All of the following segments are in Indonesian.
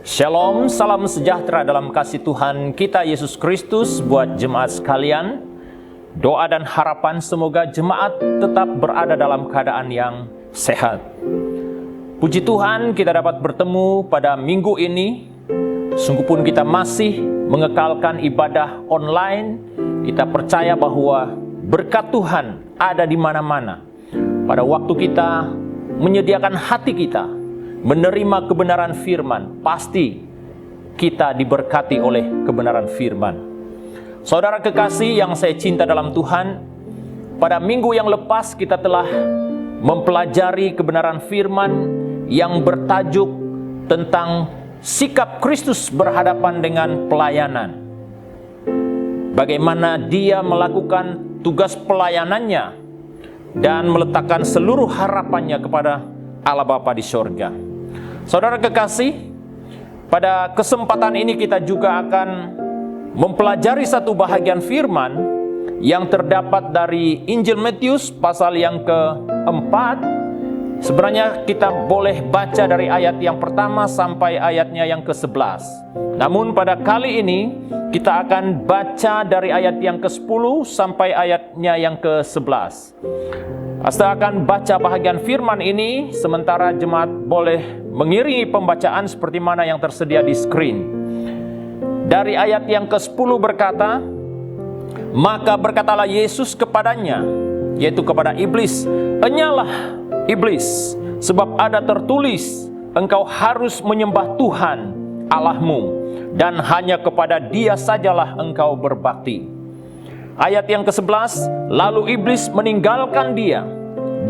Shalom, salam sejahtera dalam kasih Tuhan kita Yesus Kristus buat jemaat sekalian. Doa dan harapan semoga jemaat tetap berada dalam keadaan yang sehat. Puji Tuhan kita dapat bertemu pada minggu ini. Sungguh pun kita masih mengekalkan ibadah online. Kita percaya bahwa berkat Tuhan ada di mana-mana. Pada waktu kita menyediakan hati kita menerima kebenaran firman, pasti kita diberkati oleh kebenaran firman. Saudara kekasih yang saya cinta dalam Tuhan, pada minggu yang lepas kita telah mempelajari kebenaran firman yang bertajuk tentang sikap Kristus berhadapan dengan pelayanan. Bagaimana dia melakukan tugas pelayanannya dan meletakkan seluruh harapannya kepada Allah Bapa di sorga. Saudara kekasih, pada kesempatan ini kita juga akan mempelajari satu bahagian firman yang terdapat dari Injil Matius pasal yang keempat. Sebenarnya kita boleh baca dari ayat yang pertama sampai ayatnya yang ke-11. Namun pada kali ini kita akan baca dari ayat yang ke-10 sampai ayatnya yang ke-11. Saya akan baca bahagian firman ini, sementara jemaat boleh mengiringi pembacaan seperti mana yang tersedia di screen. Dari ayat yang ke-10 berkata, "Maka berkatalah Yesus kepadanya," yaitu kepada iblis, "Enyalah, iblis, sebab ada tertulis, engkau harus menyembah Tuhan Allahmu, dan hanya kepada Dia sajalah engkau berbakti." Ayat yang ke-11, "Lalu iblis meninggalkan dia,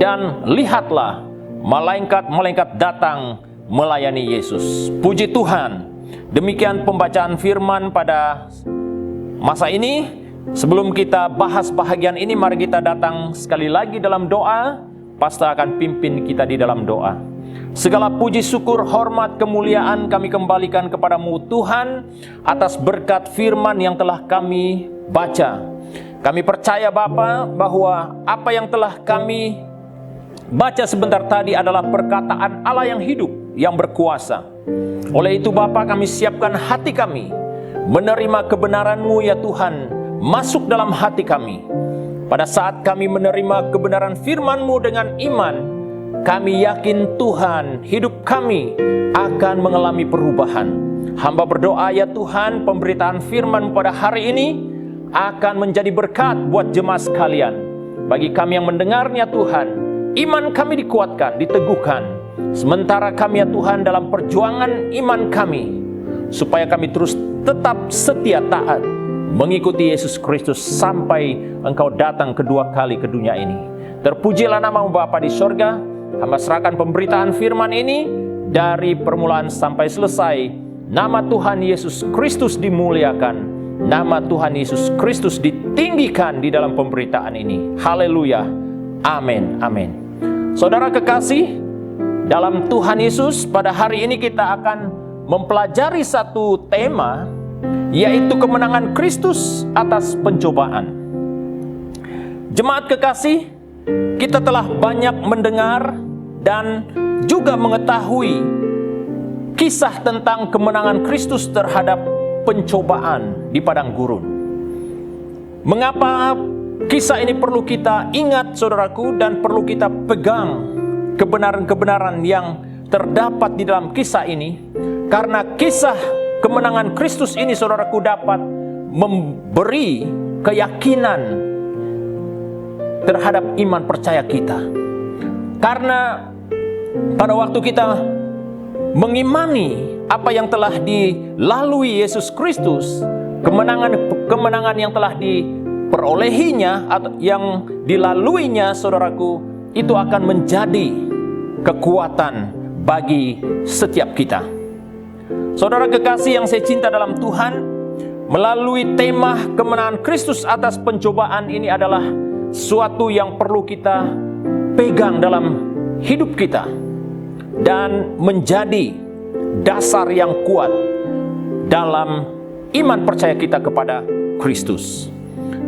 dan lihatlah, malaikat-malaikat datang melayani Yesus." Puji Tuhan. Demikian pembacaan firman pada masa ini. Sebelum kita bahas bahagian ini, mari kita datang sekali lagi dalam doa. Pastor akan pimpin kita di dalam doa. Segala puji, syukur, hormat, kemuliaan kami kembalikan kepadamu Tuhan atas berkat firman yang telah kami baca. Kami percaya Bapa bahwa apa yang telah kami baca sebentar tadi adalah perkataan Allah yang hidup, yang berkuasa. Oleh itu Bapa, kami siapkan hati kami menerima kebenaran-Mu ya Tuhan, masuk dalam hati kami. Pada saat kami menerima kebenaran firman-Mu dengan iman, kami yakin Tuhan, hidup kami akan mengalami perubahan. Hamba berdoa ya Tuhan, pemberitaan firman pada hari ini akan menjadi berkat buat jemaat sekalian. Bagi kami yang mendengarnya Tuhan, iman kami dikuatkan, diteguhkan. Sementara kami ya Tuhan dalam perjuangan iman kami, supaya kami terus tetap setia taat mengikuti Yesus Kristus sampai Engkau datang kedua kali ke dunia ini. Terpujilah nama-Mu Bapa di sorga. Hamba serahkan pemberitaan firman ini dari permulaan sampai selesai. Nama Tuhan Yesus Kristus dimuliakan. Nama Tuhan Yesus Kristus ditinggikan di dalam pemberitaan ini. Haleluya. Amin. Amin. Saudara kekasih dalam Tuhan Yesus, pada hari ini kita akan mempelajari satu tema, yaitu kemenangan Kristus atas pencobaan. Jemaat kekasih, kita telah banyak mendengar dan juga mengetahui kisah tentang kemenangan Kristus terhadap pencobaan di padang gurun. Mengapa kisah ini perlu kita ingat saudaraku, dan perlu kita pegang kebenaran-kebenaran yang terdapat di dalam kisah ini? Karena kisah kemenangan Kristus ini saudaraku dapat memberi keyakinan terhadap iman percaya kita. Karena pada waktu kita mengimani apa yang telah dilalui Yesus Kristus, kemenangan yang telah diperolehinya atau yang dilaluinya saudaraku, itu akan menjadi kekuatan bagi setiap kita. Saudara kekasih yang saya cinta dalam Tuhan, melalui tema kemenangan Kristus atas pencobaan ini adalah suatu yang perlu kita pegang dalam hidup kita dan menjadi dasar yang kuat dalam iman percaya kita kepada Kristus.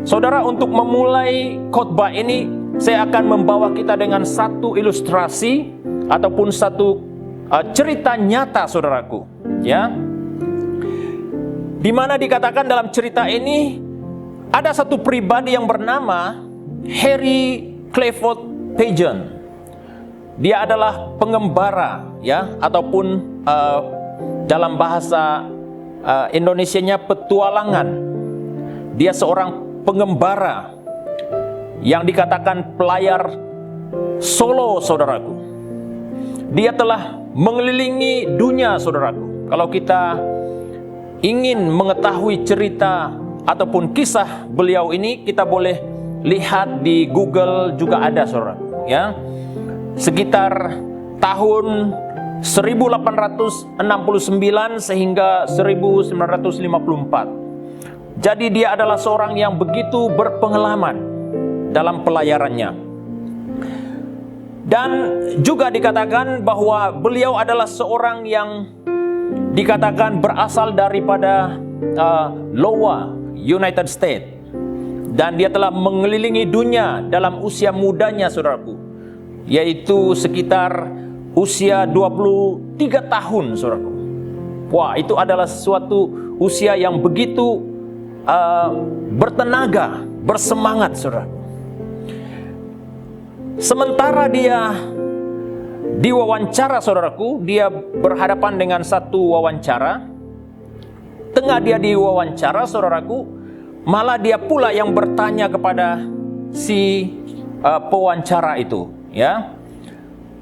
Saudara, untuk memulai khotbah ini, saya akan membawa kita dengan satu ilustrasi ataupun satu cerita nyata saudaraku. Ya, di mana dikatakan dalam cerita ini ada satu pribadi yang bernama Harry Clifford Pageant. Dia adalah pengembara, ya, ataupun dalam bahasa Indonesianya petualangan. Dia seorang pengembara yang dikatakan pelayar solo, saudaraku. Dia telah mengelilingi dunia, saudaraku. Kalau kita ingin mengetahui cerita ataupun kisah beliau ini, kita boleh lihat di Google juga ada, saudaraku, ya. Sekitar tahun 1869 sehingga 1954. Jadi dia adalah seorang yang begitu berpengalaman dalam pelayarannya. Dan juga dikatakan bahwa beliau adalah seorang yang dikatakan berasal daripada Iowa, United States. Dan dia telah mengelilingi dunia dalam usia mudanya, saudaraku, yaitu sekitar usia 23 tahun, saudaraku. Wah, itu adalah suatu usia yang begitu bertenaga, bersemangat, saudaraku. Sementara dia diwawancara, saudaraku, dia berhadapan dengan satu wawancara. Tengah dia diwawancara, saudaraku, malah dia pula yang bertanya kepada si pewawancara itu, ya.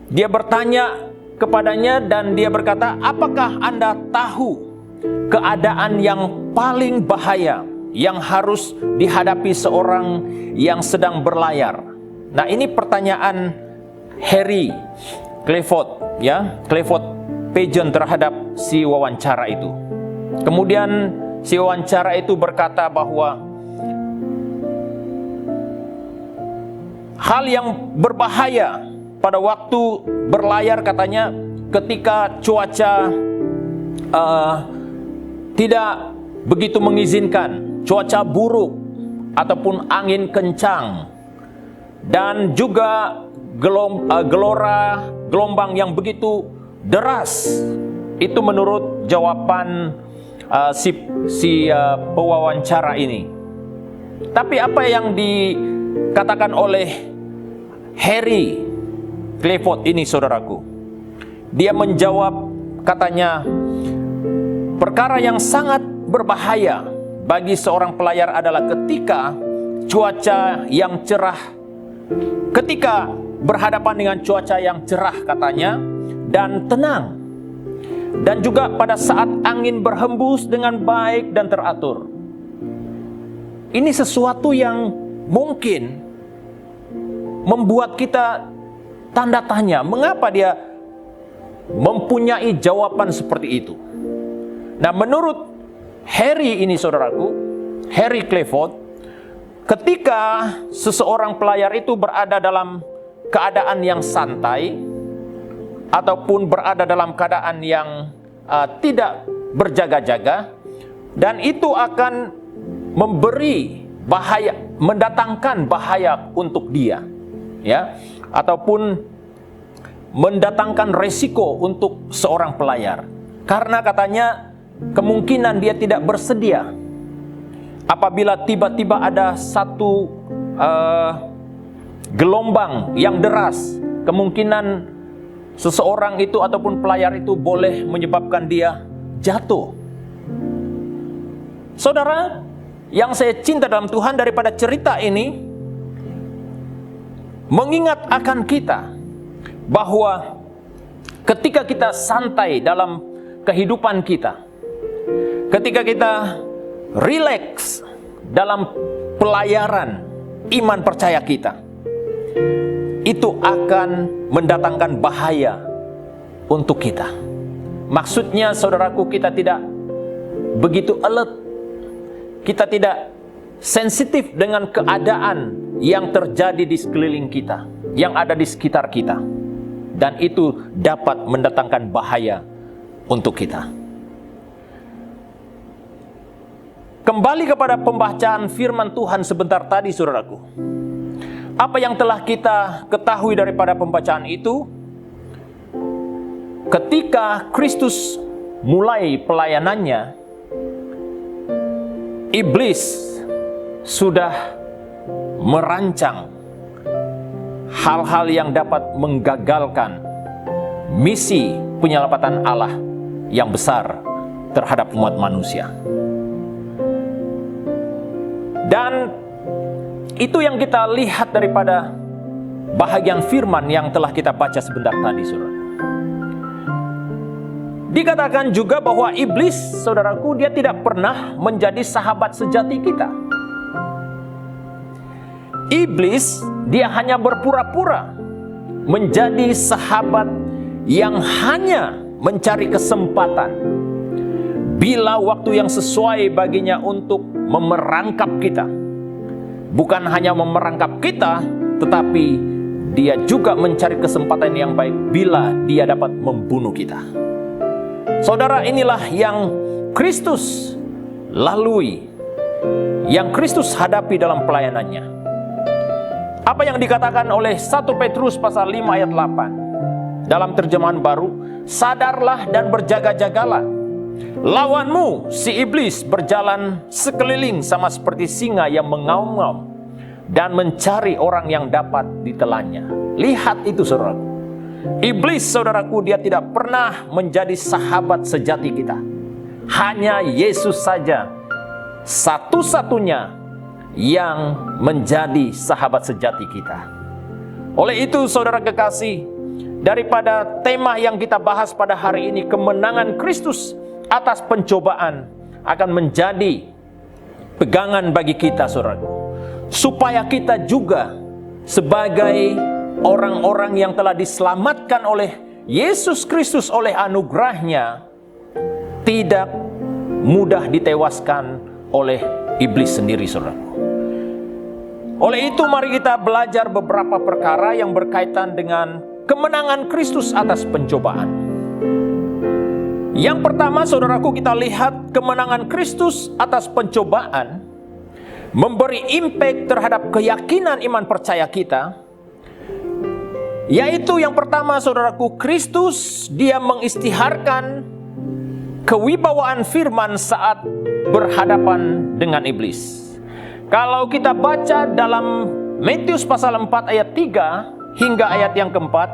Dia bertanya kepadanya dan dia berkata, "Apakah Anda tahu keadaan yang paling bahaya yang harus dihadapi seorang yang sedang berlayar?" Nah, ini pertanyaan Harry Clifford, ya, Clifford Pageant terhadap si wawancara itu. Kemudian si wawancara itu berkata bahwa hal yang berbahaya pada waktu berlayar, katanya, ketika cuaca tidak begitu mengizinkan, cuaca buruk ataupun angin kencang, dan juga gelombang yang begitu deras. Itu menurut jawaban si pewawancara ini. Tapi apa yang dikatakan oleh Harry Clifford ini, saudaraku, dia menjawab, katanya, perkara yang sangat berbahaya bagi seorang pelayar adalah ketika cuaca yang cerah, ketika berhadapan dengan cuaca yang cerah, katanya, dan tenang, dan juga pada saat angin berhembus dengan baik dan teratur. Ini sesuatu yang mungkin membuat kita tanda tanya, mengapa dia mempunyai jawaban seperti itu. Nah, menurut Harry ini, saudaraku, Harry Clifford, ketika seseorang pelayar itu berada dalam keadaan yang santai ataupun berada dalam keadaan yang tidak berjaga-jaga, dan itu akan memberi bahaya, mendatangkan bahaya untuk dia, ya, ataupun mendatangkan resiko untuk seorang pelayar, karena katanya kemungkinan dia tidak bersedia. Apabila tiba-tiba ada satu gelombang yang deras, kemungkinan seseorang itu ataupun pelayar itu boleh menyebabkan dia jatuh. Saudara yang saya cinta dalam Tuhan, daripada cerita ini mengingat akan kita bahwa ketika kita santai dalam kehidupan kita, ketika kita rileks dalam pelayaran iman percaya kita, itu akan mendatangkan bahaya untuk kita. Maksudnya, saudaraku, kita tidak begitu alert, kita tidak sensitif dengan keadaan yang terjadi di sekeliling kita, yang ada di sekitar kita, dan itu dapat mendatangkan bahaya untuk kita. Kembali kepada pembacaan firman Tuhan sebentar tadi, saudaraku. Apa yang telah kita ketahui daripada pembacaan itu? Ketika Kristus mulai pelayanannya, iblis sudah merancang hal-hal yang dapat menggagalkan misi penyelamatan Allah yang besar terhadap umat manusia. Dan itu yang kita lihat daripada bahagian firman yang telah kita baca sebentar tadi, saudara. Dikatakan juga bahwa iblis, saudaraku, dia tidak pernah menjadi sahabat sejati kita. Iblis, dia hanya berpura-pura menjadi sahabat yang hanya mencari kesempatan bila waktu yang sesuai baginya untuk memerangkap kita. Bukan hanya memerangkap kita, tetapi dia juga mencari kesempatan yang baik bila dia dapat membunuh kita. Saudara, inilah yang Kristus lalui, yang Kristus hadapi dalam pelayanannya. Apa yang dikatakan oleh 1 Petrus pasal 5 ayat 8 dalam terjemahan baru, sadarlah dan berjaga-jagalah. Lawanmu, si iblis, berjalan sekeliling sama seperti singa yang mengaum-ngaum dan mencari orang yang dapat ditelannya. Lihat itu, saudaraku. Iblis, saudaraku, dia tidak pernah menjadi sahabat sejati kita. Hanya Yesus saja satu-satunya yang menjadi sahabat sejati kita. Oleh itu, saudara kekasih, daripada tema yang kita bahas pada hari ini, kemenangan Kristus atas pencobaan, akan menjadi pegangan bagi kita, saudaraku, supaya kita juga sebagai orang-orang yang telah diselamatkan oleh Yesus Kristus oleh anugerahnya, tidak mudah ditewaskan oleh iblis sendiri, saudaraku. Oleh itu, mari kita belajar beberapa perkara yang berkaitan dengan kemenangan Kristus atas pencobaan. Yang pertama, saudaraku, kita lihat kemenangan Kristus atas pencobaan memberi impact terhadap keyakinan iman percaya kita. Yaitu yang pertama, saudaraku, Kristus dia mengisytiharkan kewibawaan firman saat berhadapan dengan iblis. Kalau kita baca dalam Matius pasal 4 ayat 3 hingga ayat yang keempat,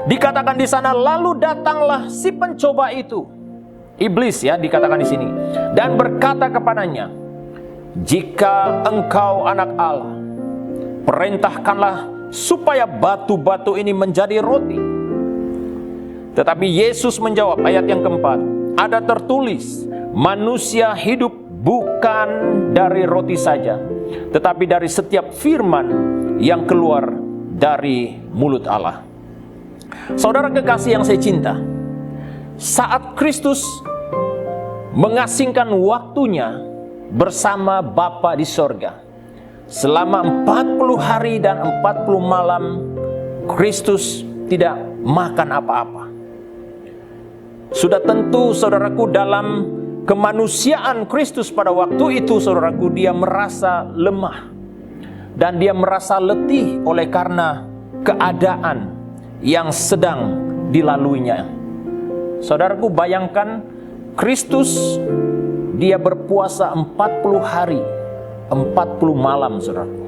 dikatakan di sana, lalu datanglah si pencoba itu, iblis ya dikatakan di sini, dan berkata kepadanya, jika engkau anak Allah, perintahkanlah supaya batu-batu ini menjadi roti. Tetapi Yesus menjawab, ayat yang keempat, ada tertulis, manusia hidup bukan dari roti saja, tetapi dari setiap firman yang keluar dari mulut Allah. Saudara kekasih yang saya cinta, saat Kristus mengasingkan waktunya bersama Bapa di sorga, selama 40 hari dan 40 malam, Kristus tidak makan apa-apa. Sudah tentu, saudaraku, dalam kemanusiaan Kristus pada waktu itu, saudaraku, dia merasa lemah. Dan dia merasa letih oleh karena keadaan yang sedang dilaluinya. Saudaraku, bayangkan Kristus, dia berpuasa 40 hari, 40 malam, saudaraku.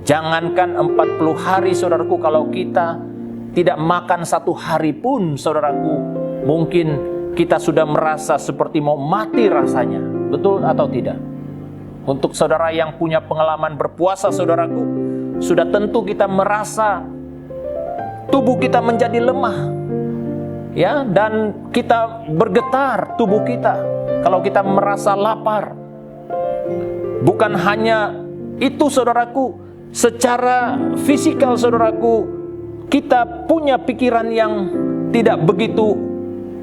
Jangankan 40 hari, saudaraku, kalau kita tidak makan satu hari pun, saudaraku, mungkin kita sudah merasa seperti mau mati rasanya. Betul atau tidak? Untuk saudara yang punya pengalaman berpuasa, saudaraku, sudah tentu kita merasa tubuh kita menjadi lemah. Ya, dan kita bergetar tubuh kita kalau kita merasa lapar. Bukan hanya itu, saudaraku, secara fisikal, saudaraku, kita punya pikiran yang tidak begitu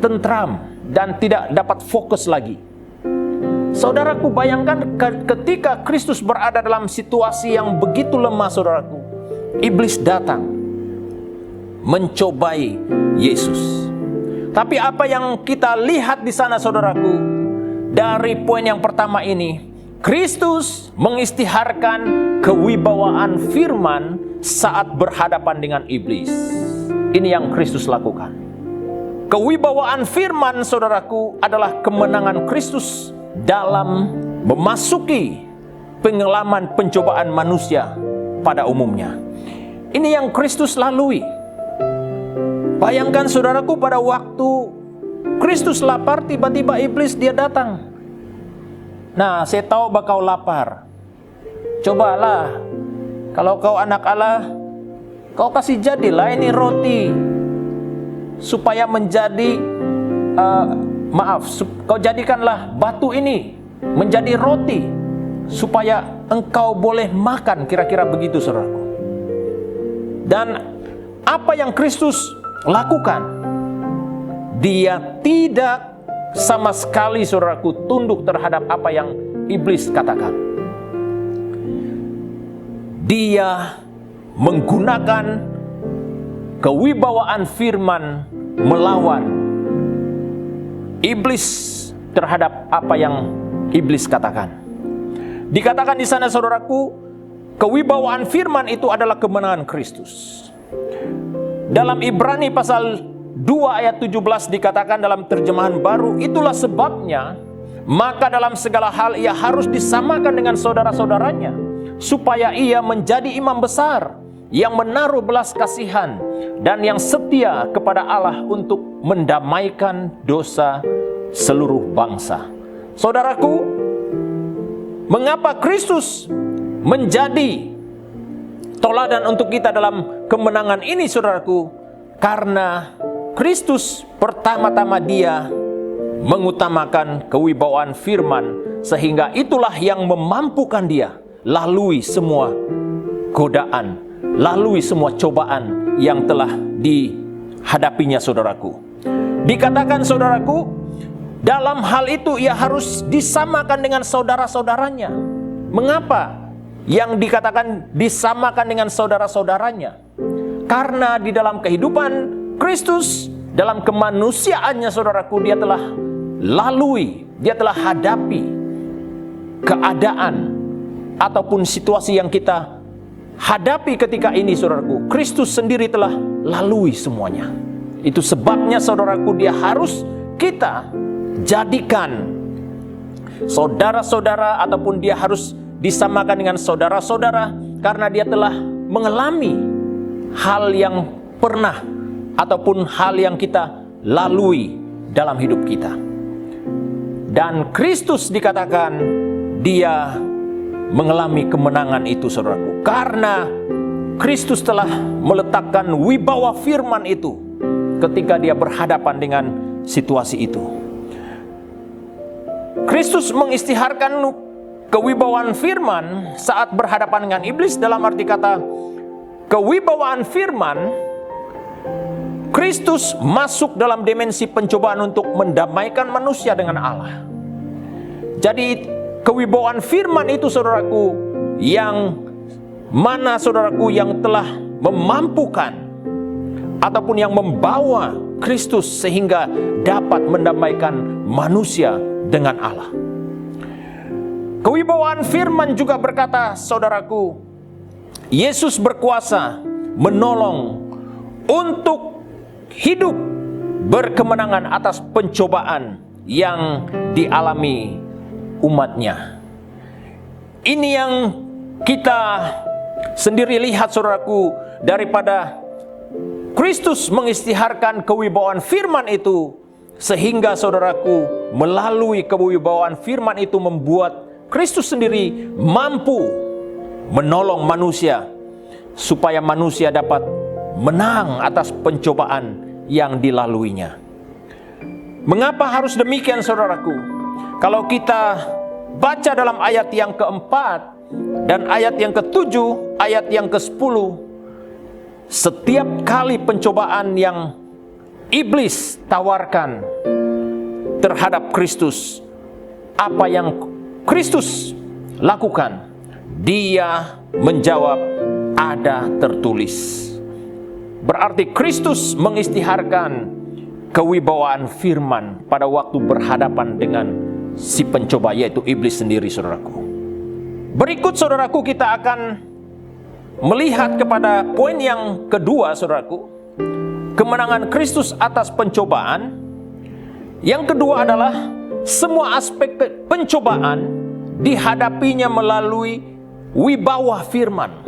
tentram dan tidak dapat fokus lagi. Saudaraku, bayangkan ketika Kristus berada dalam situasi yang begitu lemah, saudaraku, iblis datang mencobai Yesus. Tapi apa yang kita lihat di sana, saudaraku, dari poin yang pertama ini, Kristus mengisytiharkan kewibawaan firman saat berhadapan dengan iblis. Ini yang Kristus lakukan. kewibawaan firman, saudaraku, adalah kemenangan Kristus dalam memasuki pengalaman pencobaan manusia pada umumnya. Ini yang Kristus lalui. Bayangkan saudaraku, pada waktu Kristus lapar, tiba-tiba iblis dia datang. Nah, saya tahu bakal lapar. Cobalah, kalau kau anak Allah, kau kasih jadilah ini roti, supaya menjadi, kau jadikanlah batu ini menjadi roti, supaya engkau boleh makan. Kira-kira begitu, saudaraku. Dan apa yang Kristus lakukan? Dia tidak sama sekali, saudaraku, tunduk terhadap apa yang iblis katakan. Dia menggunakan kewibawaan firman melawan iblis terhadap apa yang iblis katakan. Dikatakan di sana, saudaraku, kewibawaan firman itu adalah kemenangan Kristus. Dalam Ibrani pasal 2 ayat 17 dikatakan dalam terjemahan baru, itulah sebabnya maka dalam segala hal ia harus disamakan dengan saudara-saudaranya, supaya ia menjadi imam besar yang menaruh belas kasihan dan yang setia kepada Allah untuk mendamaikan dosa seluruh bangsa. Saudaraku, mengapa Kristus menjadi toladan untuk kita dalam kemenangan ini, saudaraku? Karena Kristus pertama-tama dia mengutamakan kewibawaan firman, sehingga itulah yang memampukan dia lalui semua godaan, lalui semua cobaan yang telah dihadapinya, saudaraku. Dikatakan, saudaraku, dalam hal itu ia harus disamakan dengan saudara-saudaranya. Mengapa yang dikatakan disamakan dengan saudara-saudaranya? Karena di dalam kehidupan Kristus, dalam kemanusiaannya, saudaraku, dia telah lalui, dia telah hadapi keadaan ataupun situasi yang kita hadapi ketika ini, saudaraku. Kristus sendiri telah lalui semuanya. Itu sebabnya, saudaraku, dia harus kita jadikan saudara-saudara, ataupun dia harus disamakan dengan saudara-saudara, karena dia telah mengalami hal yang pernah ataupun hal yang kita lalui dalam hidup kita. Dan Kristus dikatakan dia mengalami kemenangan itu, saudaraku, karena Kristus telah meletakkan wibawa firman itu ketika dia berhadapan dengan situasi itu. Kristus mengisytiharkan kewibawaan firman saat berhadapan dengan iblis. Dalam arti kata, kewibawaan firman, Kristus masuk dalam dimensi pencobaan untuk mendamaikan manusia dengan Allah. Jadi kewibawaan firman itu, saudaraku, yang mana, saudaraku, yang telah memampukan ataupun yang membawa Kristus sehingga dapat mendamaikan manusia dengan Allah. Kewibawaan firman juga berkata, saudaraku, Yesus berkuasa menolong untuk hidup berkemenangan atas pencobaan yang dialami umatnya. Ini yang kita sendiri lihat, saudaraku, daripada Kristus mengisytiharkan kewibawaan firman itu, sehingga, saudaraku, melalui kewibawaan firman itu membuat Kristus sendiri mampu menolong manusia supaya manusia dapat menang atas pencobaan yang dilaluinya. Mengapa harus demikian, saudaraku? Kalau kita baca dalam ayat yang keempat dan ayat yang ketujuh, ayat yang ke-10, setiap kali pencobaan yang iblis tawarkan terhadap Kristus, apa yang Kristus lakukan? Dia menjawab, ada tertulis. Berarti Kristus mengisytiharkan kewibawaan firman pada waktu berhadapan dengan si pencoba, yaitu iblis sendiri, saudaraku. Berikut, saudaraku, kita akan melihat kepada poin yang kedua, saudaraku. kemenangan Kristus atas pencobaan. Yang kedua adalah semua aspek pencobaan dihadapinya melalui wibawa firman.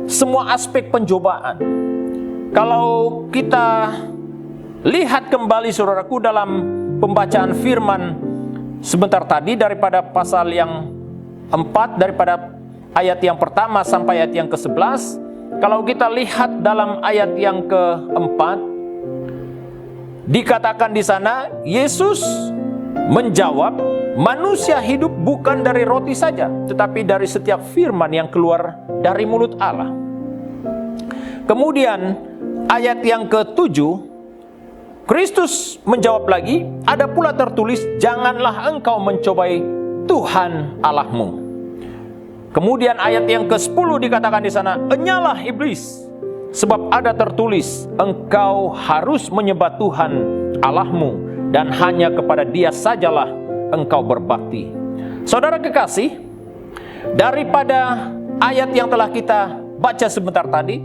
Semua aspek pencobaan. Kalau kita lihat kembali saudaraku dalam pembacaan firman sebentar tadi daripada pasal yang 4, daripada ayat yang pertama sampai ayat yang ke-11, kalau kita lihat dalam ayat yang ke-4, dikatakan di sana, Yesus menjawab, manusia hidup bukan dari roti saja, tetapi dari setiap firman yang keluar dari mulut Allah. Kemudian ayat yang ke-7, Kristus menjawab lagi, ada pula tertulis, janganlah engkau mencobai Tuhan Allahmu. Kemudian ayat yang ke-10 dikatakan di sana, enyalah iblis, sebab ada tertulis, engkau harus menyembah Tuhan Allahmu, dan hanya kepada Dia sajalah engkau berbakti. Saudara kekasih, daripada ayat yang telah kita baca sebentar tadi,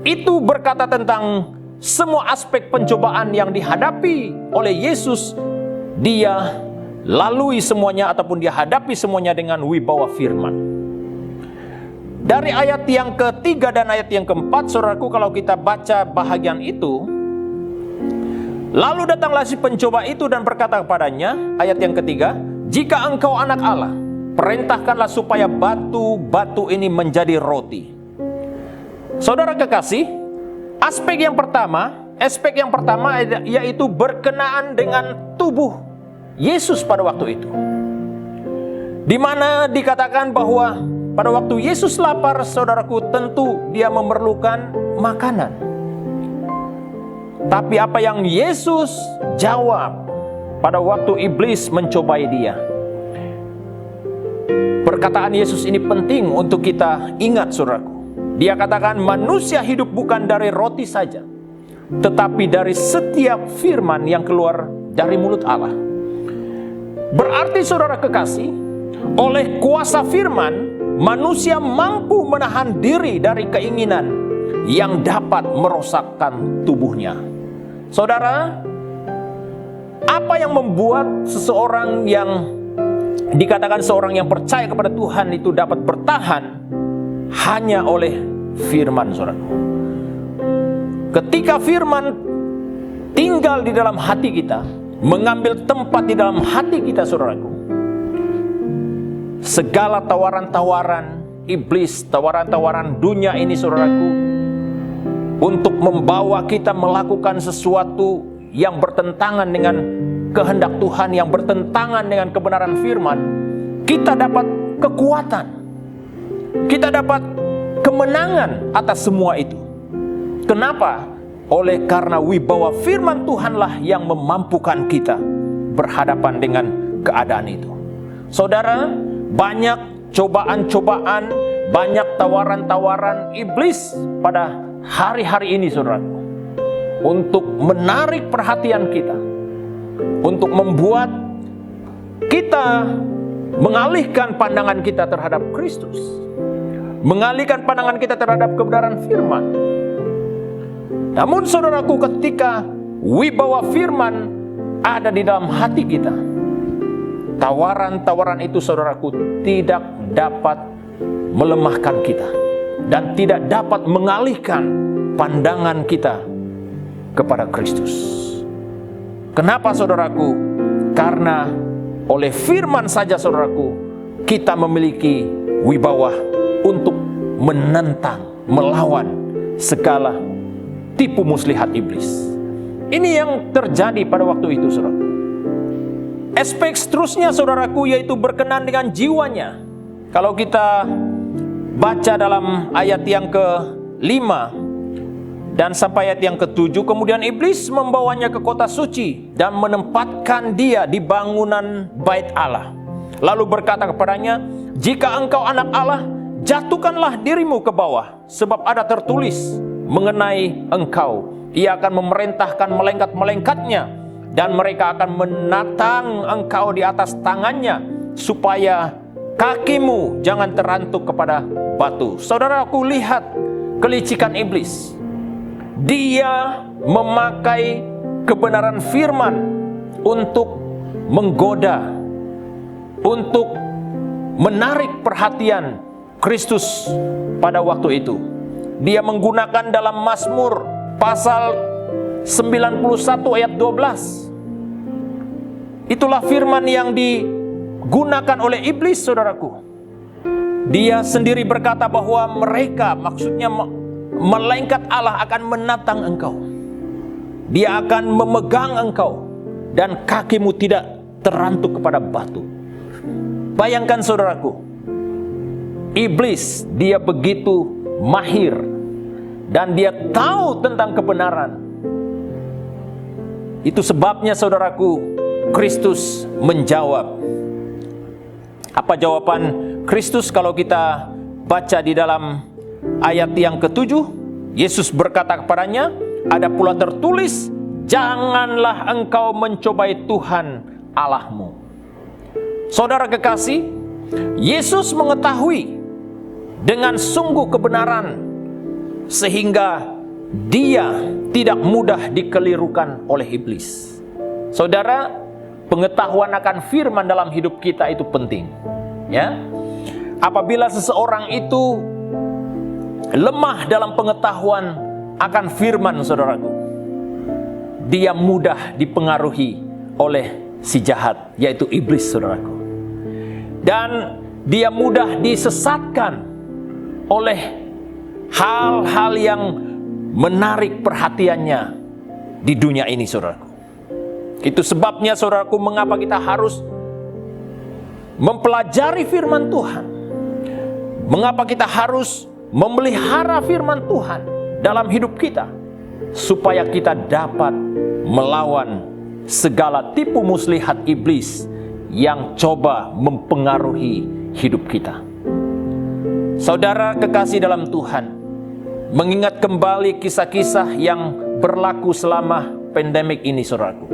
itu berkata tentang semua aspek pencobaan yang dihadapi oleh Yesus. Dia lalui semuanya ataupun dia hadapi semuanya dengan wibawa firman. Dari ayat yang ketiga dan ayat yang keempat, saudaraku, kalau kita baca bahagian itu, lalu datanglah si pencoba itu dan berkata kepadanya, ayat yang ketiga, jika engkau anak Allah, perintahkanlah supaya batu-batu ini menjadi roti. Saudara kekasih, aspek yang pertama yaitu berkenaan dengan tubuh Yesus pada waktu itu. Di mana dikatakan bahwa pada waktu Yesus lapar, saudaraku, tentu dia memerlukan makanan. Tapi apa yang Yesus jawab pada waktu iblis mencobai dia? Perkataan Yesus ini penting untuk kita ingat, saudaraku. Dia katakan manusia hidup bukan dari roti saja, tetapi dari setiap firman yang keluar dari mulut Allah. Berarti saudara kekasih, oleh kuasa firman, manusia mampu menahan diri dari keinginan yang dapat merosakkan tubuhnya. Saudara, apa yang membuat seseorang yang dikatakan seorang yang percaya kepada Tuhan itu dapat bertahan? Hanya oleh firman, saudara. Ketika firman tinggal di dalam hati kita, mengambil tempat di dalam hati kita, saudaraku, segala tawaran-tawaran iblis, tawaran-tawaran dunia ini, saudaraku, untuk membawa kita melakukan sesuatu yang bertentangan dengan kehendak Tuhan, yang bertentangan dengan kebenaran firman, kita dapat kekuatan. Kita dapat kemenangan atas semua itu. Kenapa? Oleh karena wibawa firman Tuhanlah yang memampukan kita berhadapan dengan keadaan itu. Saudara, banyak cobaan-cobaan, banyak tawaran-tawaran iblis pada hari-hari ini, saudaraku, untuk menarik perhatian kita, untuk membuat kita mengalihkan pandangan kita terhadap Kristus, mengalihkan pandangan kita terhadap kebenaran firman. Namun saudaraku, ketika wibawa firman ada di dalam hati kita, tawaran-tawaran itu, saudaraku, tidak dapat melemahkan kita dan tidak dapat mengalihkan pandangan kita kepada Kristus. Kenapa, saudaraku? Karena oleh firman saja, saudaraku, kita memiliki wibawa untuk menentang, melawan segala tipu muslihat iblis. Ini yang terjadi pada waktu itu, saudara. Aspek seterusnya, saudaraku, yaitu berkenaan dengan jiwanya. Kalau kita baca dalam ayat yang ke-5 dan sampai ayat yang ke-7, kemudian iblis membawanya ke kota suci dan menempatkan dia di bangunan bait Allah. Lalu berkata kepadanya, jika engkau anak Allah, jatuhkanlah dirimu ke bawah, sebab ada tertulis mengenai engkau, ia akan memerintahkan malaikat-malaikatnya, dan mereka akan menatang engkau di atas tangannya, supaya kakimu jangan terantuk kepada batu. Saudaraku, lihat kelicikan iblis. dia memakai kebenaran firman untuk menggoda, untuk menarik perhatian Kristus pada waktu itu. Dia menggunakan dalam Mazmur pasal 91 ayat 12. Itulah firman yang digunakan oleh iblis, saudaraku. Dia sendiri berkata bahwa mereka, maksudnya malaikat Allah, akan menatang engkau. Dia akan memegang engkau dan kakimu tidak terantuk kepada batu. Bayangkan, saudaraku, iblis dia begitu mahir dan dia tahu tentang kebenaran. Itu sebabnya, saudaraku, Kristus menjawab. Apa jawaban Kristus kalau kita baca di dalam ayat yang ke-7? Yesus berkata kepadanya, ada pula tertulis, janganlah engkau mencobai Tuhan Allahmu. Saudara kekasih, Yesus mengetahui dengan sungguh kebenaran sehingga dia tidak mudah dikelirukan oleh iblis. Saudara, pengetahuan akan firman dalam hidup kita itu penting, ya. Apabila seseorang itu lemah dalam pengetahuan akan firman, saudaraku, dia mudah dipengaruhi oleh si jahat, yaitu iblis, saudaraku. Dan dia mudah disesatkan oleh hal-hal yang menarik perhatiannya di dunia ini, saudaraku. Itu sebabnya, saudaraku, mengapa kita harus mempelajari firman Tuhan. Mengapa kita harus memelihara firman Tuhan dalam hidup kita, supaya kita dapat melawan segala tipu muslihat iblis yang coba mempengaruhi hidup kita. Saudara kekasih dalam Tuhan, mengingat kembali kisah-kisah yang berlaku selama pandemik ini, saudaraku.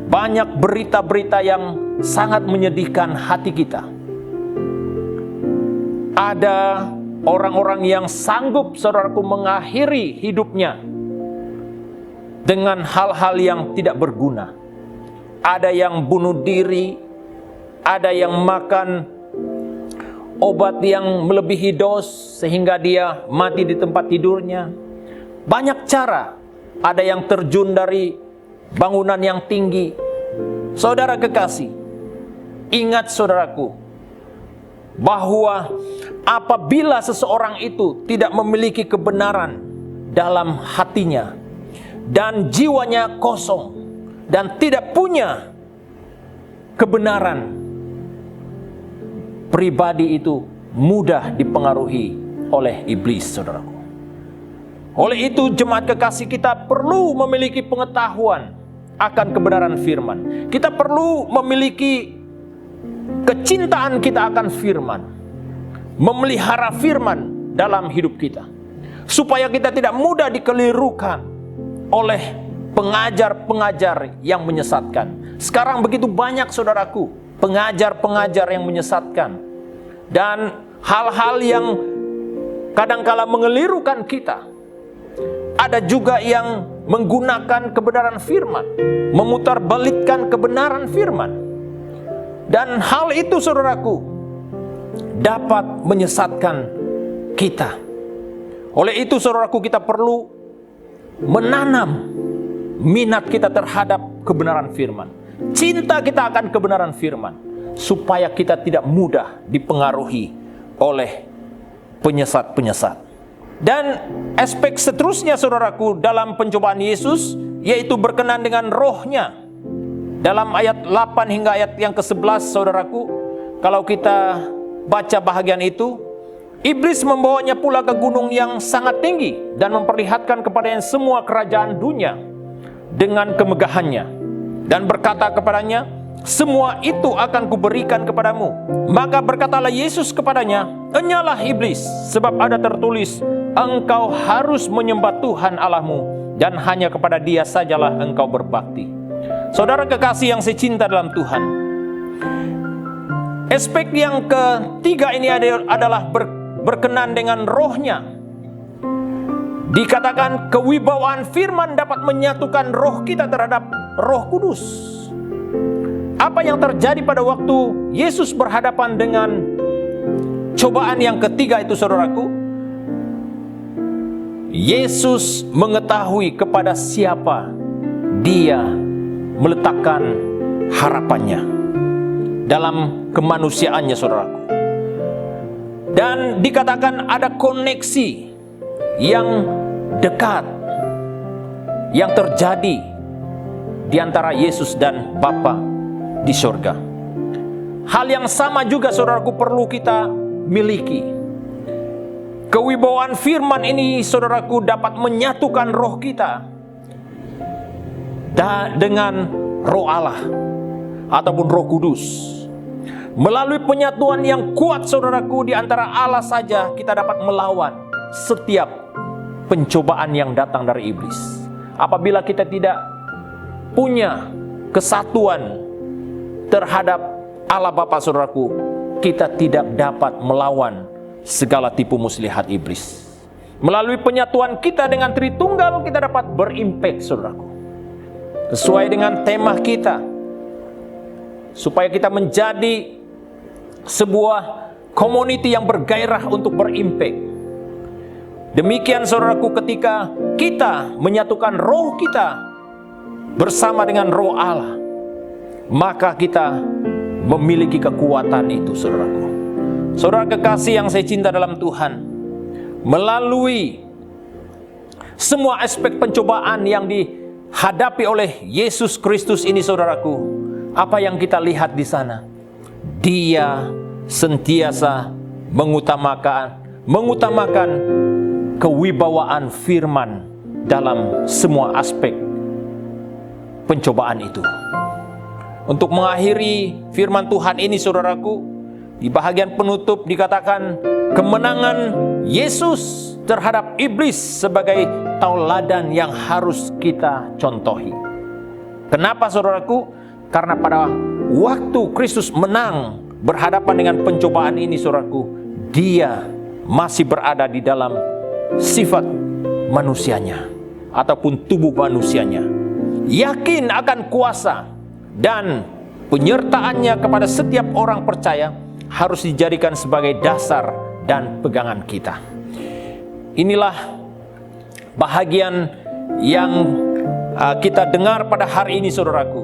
Banyak berita-berita yang sangat menyedihkan hati kita. Ada orang-orang yang sanggup, saudaraku, mengakhiri hidupnya dengan hal-hal yang tidak berguna. Ada yang bunuh diri, ada yang makan obat yang melebihi dos sehingga dia mati di tempat tidurnya. Banyak cara. Ada yang terjun dari bangunan yang tinggi. Saudara kekasih, ingat, saudaraku, bahwa apabila seseorang itu tidak memiliki kebenaran dalam hatinya dan jiwanya kosong dan tidak punya kebenaran, pribadi itu mudah dipengaruhi oleh iblis, saudaraku. Oleh itu, jemaat kekasih, kita perlu memiliki pengetahuan akan kebenaran firman. Kita perlu memiliki kecintaan kita akan firman, memelihara firman dalam hidup kita, supaya kita tidak mudah dikelirukan oleh pengajar-pengajar yang menyesatkan. Sekarang begitu banyak, saudaraku, pengajar-pengajar yang menyesatkan, dan hal-hal yang kadangkala mengelirukan kita. Ada juga yang menggunakan kebenaran firman, memutarbalikkan kebenaran firman. Dan hal itu, saudaraku, dapat menyesatkan kita. Oleh itu, saudaraku, kita perlu menanam minat kita terhadap kebenaran firman, cinta kita akan kebenaran firman, supaya kita tidak mudah dipengaruhi oleh penyesat-penyesat. Dan aspek seterusnya, saudaraku, dalam pencobaan Yesus, yaitu berkenan dengan rohnya. Dalam ayat 8 hingga ayat yang ke-11, saudaraku, kalau kita baca bahagian itu, iblis membawanya pula ke gunung yang sangat tinggi dan memperlihatkan kepadanya semua kerajaan dunia dengan kemegahannya, dan berkata kepadanya, semua itu akan kuberikan kepadamu. Maka berkatalah Yesus kepadanya, enyalah iblis, sebab ada tertulis, engkau harus menyembah Tuhan Allahmu, dan hanya kepada Dia sajalah engkau berbakti. Saudara kekasih yang saya cinta dalam Tuhan, aspek yang ketiga ini adalah berkenan dengan rohnya. Dikatakan kewibawaan firman dapat menyatukan roh kita terhadap Roh Kudus. Apa yang terjadi pada waktu Yesus berhadapan dengan cobaan yang ketiga itu, saudaraku? Yesus mengetahui kepada siapa dia meletakkan harapannya dalam kemanusiaannya, saudaraku. Dan dikatakan ada koneksi yang dekat yang terjadi di antara Yesus dan Bapa di surga. Hal yang sama juga, saudaraku, perlu kita miliki. Kewibawaan firman ini, saudaraku, dapat menyatukan roh kita dengan Roh Allah ataupun Roh Kudus. Melalui penyatuan yang kuat, saudaraku, di antara Allah saja kita dapat melawan setiap pencobaan yang datang dari iblis. Apabila kita tidak punya kesatuan terhadap Allah Bapa, saudaraku, kita tidak dapat melawan segala tipu muslihat iblis. Melalui penyatuan kita dengan Tritunggal, kita dapat berimpact, saudaraku, sesuai dengan tema kita, supaya kita menjadi sebuah community yang bergairah untuk berimpact. Demikian, saudaraku, ketika kita menyatukan roh kita bersama dengan roh Allah, maka kita memiliki kekuatan itu, saudaraku. Saudara kekasih yang saya cinta dalam Tuhan, melalui semua aspek pencobaan yang dihadapi oleh Yesus Kristus ini, saudaraku, apa yang kita lihat di sana? Dia sentiasa mengutamakan kewibawaan firman dalam semua aspek pencobaan itu. Untuk mengakhiri firman Tuhan ini, saudaraku, di bahagian penutup dikatakan kemenangan Yesus terhadap iblis sebagai tauladan yang harus kita contohi. Kenapa, saudaraku? Karena pada waktu Kristus menang berhadapan dengan pencobaan ini, saudaraku, dia masih berada di dalam sifat manusianya ataupun tubuh manusianya, yakin akan kuasa dan penyertaannya kepada setiap orang percaya harus dijadikan sebagai dasar dan pegangan kita. Inilah bahagian yang kita dengar pada hari ini, saudaraku,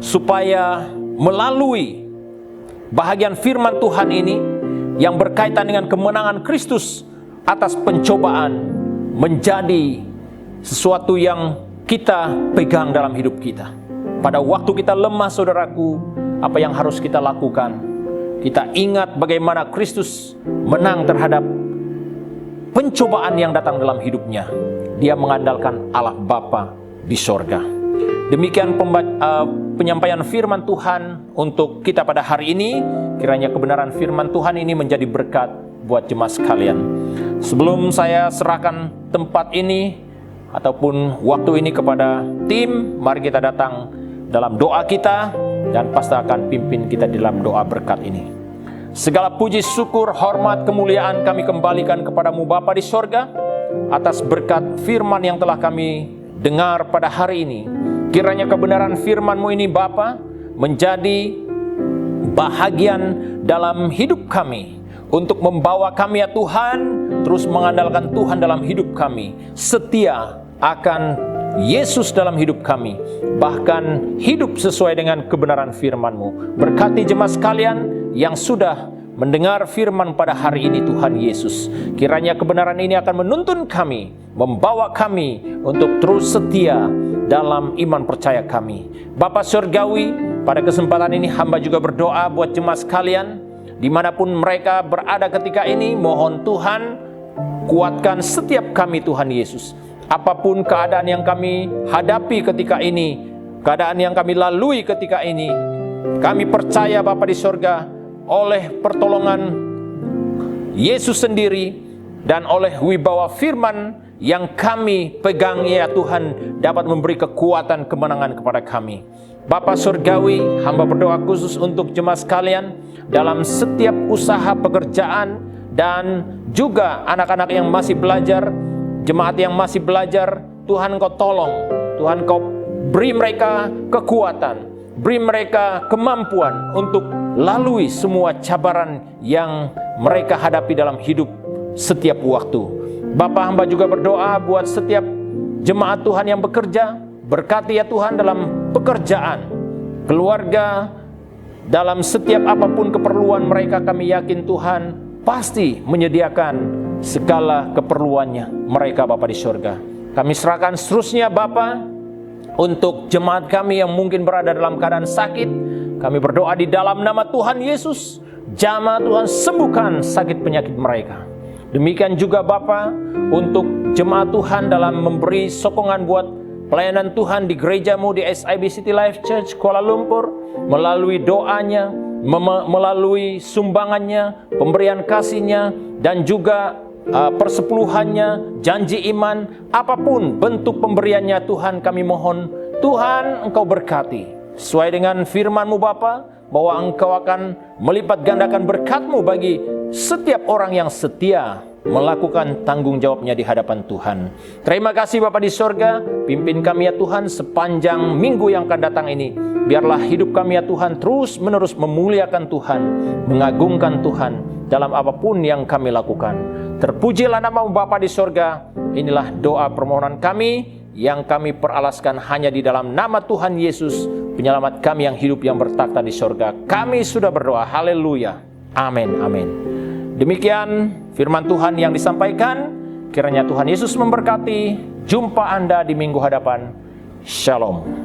supaya melalui bahagian firman Tuhan ini yang berkaitan dengan kemenangan Kristus atas pencobaan menjadi sesuatu yang kita pegang dalam hidup kita. Pada waktu kita lemah, saudaraku, apa yang harus kita lakukan? Kita ingat bagaimana Kristus menang terhadap pencobaan yang datang dalam hidupnya. Dia mengandalkan Allah Bapa di sorga. Demikian penyampaian firman Tuhan untuk kita pada hari ini. Kiranya kebenaran firman Tuhan ini menjadi berkat buat jemaat sekalian. Sebelum saya serahkan tempat ini ataupun waktu ini kepada tim, mari kita datang dalam doa kita, dan pastor akan pimpin kita dalam doa berkat ini. Segala puji, syukur, hormat, kemuliaan kami kembalikan kepadamu Bapa di sorga atas berkat firman yang telah kami dengar pada hari ini. Kiranya kebenaran firman-Mu ini, Bapa, menjadi bahagian dalam hidup kami, untuk membawa kami, ya Tuhan, terus mengandalkan Tuhan dalam hidup kami, setia akan Yesus dalam hidup kami, bahkan hidup sesuai dengan kebenaran firman-Mu. Berkati jemaat sekalian yang sudah mendengar firman pada hari ini, Tuhan Yesus. Kiranya kebenaran ini akan menuntun kami, membawa kami untuk terus setia dalam iman percaya kami. Bapa Surgawi, pada kesempatan ini hamba juga berdoa buat jemaat sekalian dimanapun mereka berada ketika ini. Mohon Tuhan kuatkan setiap kami, Tuhan Yesus. Apapun keadaan yang kami hadapi ketika ini, keadaan yang kami lalui ketika ini, kami percaya Bapa di sorga, oleh pertolongan Yesus sendiri dan oleh wibawa firman yang kami pegang, ya Tuhan, dapat memberi kekuatan kemenangan kepada kami. Bapa Surgawi, hamba berdoa khusus untuk jemaat sekalian dalam setiap usaha pekerjaan dan juga anak-anak yang masih belajar jemaat yang masih belajar, Tuhan Engkau tolong, Tuhan Engkau beri mereka kekuatan, beri mereka kemampuan untuk lalui semua cabaran yang mereka hadapi dalam hidup setiap waktu. Bapa, hamba juga berdoa buat setiap jemaat Tuhan yang bekerja, berkati ya Tuhan dalam pekerjaan, keluarga, dalam setiap apapun keperluan mereka. Kami yakin Tuhan pasti menyediakan segala keperluannya mereka Bapa di surga. Kami serahkan seterusnya Bapa untuk jemaat kami yang mungkin berada dalam keadaan sakit. Kami berdoa di dalam nama Tuhan Yesus, jamah Tuhan sembuhkan sakit penyakit mereka. Demikian juga Bapa untuk jemaat Tuhan dalam memberi sokongan buat pelayanan Tuhan di gerejamu di SIB City Life Church Kuala Lumpur, melalui doanya, melalui sumbangannya, pemberian kasihnya, dan juga persepuluhannya, janji iman, apapun bentuk pemberiannya Tuhan, kami mohon Tuhan Engkau berkati sesuai dengan firman-Mu Bapa, bahwa Engkau akan melipat gandakan berkat-Mu bagi setiap orang yang setia melakukan tanggung jawabnya di hadapan Tuhan. Terima kasih Bapa di sorga, pimpin kami ya Tuhan sepanjang minggu yang akan datang ini. Biarlah hidup kami ya Tuhan terus menerus memuliakan Tuhan, mengagungkan Tuhan dalam apapun yang kami lakukan. Terpujilah nama-Mu Bapa di sorga. Inilah doa permohonan kami yang kami peralaskan hanya di dalam nama Tuhan Yesus, penyelamat kami yang hidup yang bertakhta di sorga. Kami sudah berdoa. Haleluya. Amin. Amin. Demikian firman Tuhan yang disampaikan. Kiranya Tuhan Yesus memberkati. Jumpa Anda di minggu hadapan. Shalom.